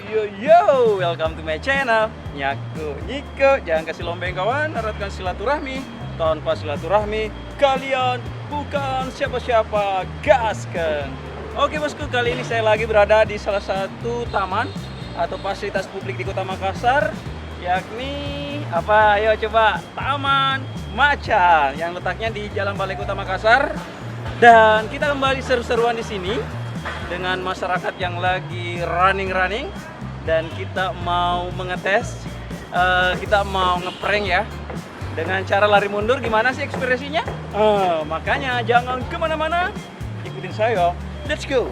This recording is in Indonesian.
Yo, welcome to my channel. Nyaku, Nyiko, jangan kasih lombeng kawan, eratkan silaturahmi. Tanpa silaturahmi, kalian bukan siapa-siapa, gaskan. Oke bosku, kali ini saya lagi berada di salah satu taman atau fasilitas publik di Kota Makassar, yakni apa? Ayo coba, Taman Macan yang letaknya di Jalan Balai Kota Makassar. Dan kita kembali seru-seruan di sini dengan masyarakat yang lagi running dan kita mau mengetes, kita mau ngeprank ya dengan cara lari mundur. Gimana sih ekspresinya? Makanya jangan kemana-mana, ikutin saya, let's go.